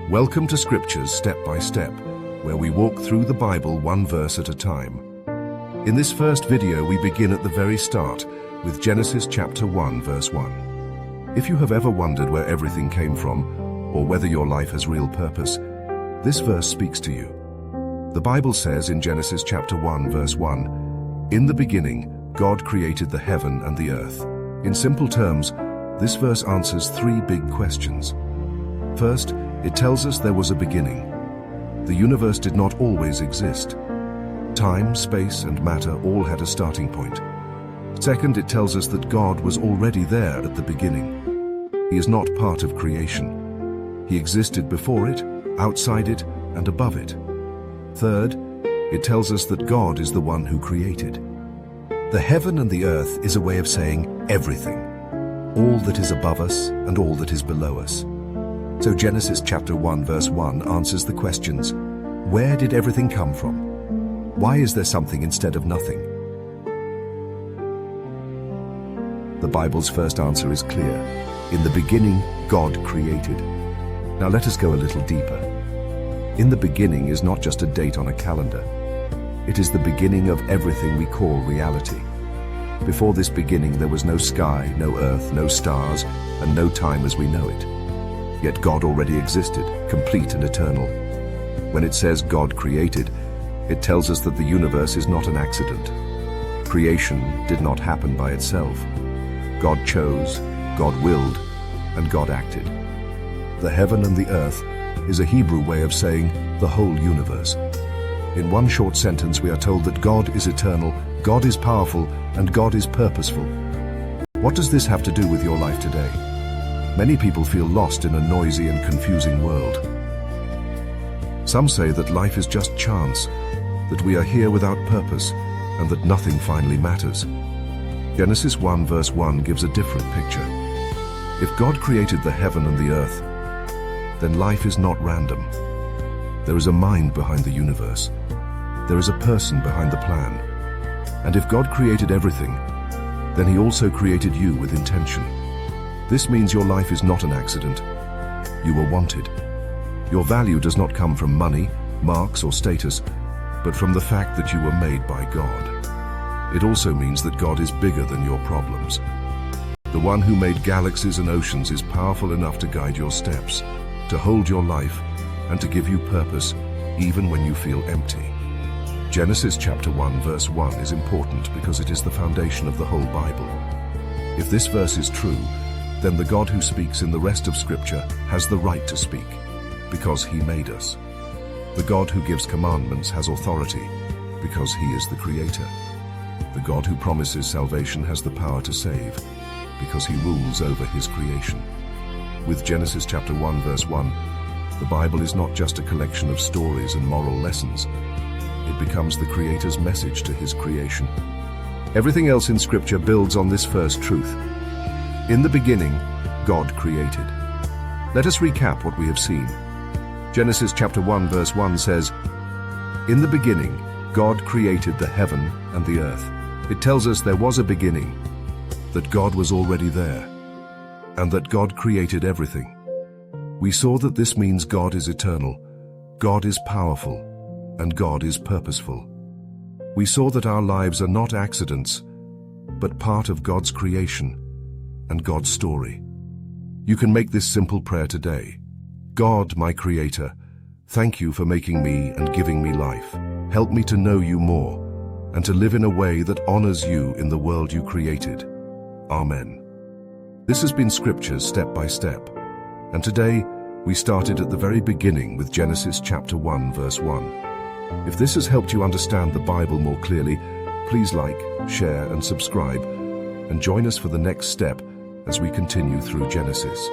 Welcome to Scriptures Step by Step, where we walk through the Bible one verse at a time. In this first video, we begin at the very start with Genesis chapter 1, verse 1. If you have ever wondered where everything came from, or whether your life has real purpose, this verse speaks to you. The Bible says in Genesis chapter 1, verse 1, "In the beginning, God created the heaven and the earth." In simple terms, this verse answers three big questions. First, it tells us there was a beginning. The universe did not always exist. Time, space, and matter all had a starting point. Second, it tells us that God was already there at the beginning. He is not part of creation. He existed before it, outside it, and above it. Third, it tells us that God is the one who created. The heaven and the earth is a way of saying everything. All that is above us and all that is below us. So Genesis chapter 1 verse 1 answers the questions: where did everything come from? Why is there something instead of nothing? The Bible's first answer is clear. In the beginning, God created. Now let us go a little deeper. In the beginning is not just a date on a calendar. It is the beginning of everything we call reality. Before this beginning, there was no sky, no earth, no stars, and no time as we know it. Yet God already existed, complete and eternal. When it says God created, it tells us that the universe is not an accident. Creation did not happen by itself. God chose, God willed, and God acted. The heaven and the earth is a Hebrew way of saying the whole universe. In one short sentence, we are told that God is eternal, God is powerful, and God is purposeful. What does this have to do with your life today? Many people feel lost in a noisy and confusing world. Some say that life is just chance, that we are here without purpose, and that nothing finally matters. Genesis 1 verse 1 gives a different picture. If God created the heaven and the earth, then life is not random. There is a mind behind the universe. There is a person behind the plan. And if God created everything, then He also created you with intention. This means your life is not an accident. You were wanted. Your value does not come from money, marks, or status, but from the fact that you were made by God. It also means that God is bigger than your problems. The one who made galaxies and oceans is powerful enough to guide your steps, to hold your life, and to give you purpose, even when you feel empty. Genesis chapter 1 verse 1 is important because it is the foundation of the whole Bible. If this verse is true, then the God who speaks in the rest of Scripture has the right to speak, because He made us. The God who gives commandments has authority, because He is the Creator. The God who promises salvation has the power to save, because He rules over His creation. With Genesis chapter 1 verse 1, the Bible is not just a collection of stories and moral lessons. It becomes the Creator's message to His creation. Everything else in Scripture builds on this first truth. In the beginning, God created. Let us recap what we have seen. Genesis chapter 1 verse 1 says, "In the beginning, God created the heaven and the earth." It tells us there was a beginning, that God was already there, and that God created everything. We saw that this means God is eternal, God is powerful, and God is purposeful. We saw that our lives are not accidents, but part of God's creation and God's story. You can make this simple prayer today. God, my Creator, thank you for making me and giving me life. Help me to know you more and to live in a way that honors you in the world you created. Amen. This has been Scriptures Step by Step, and today we started at the very beginning with Genesis chapter 1 verse 1. If this has helped you understand the Bible more clearly, please like, share, and subscribe, and join us for the next step as we continue through Genesis.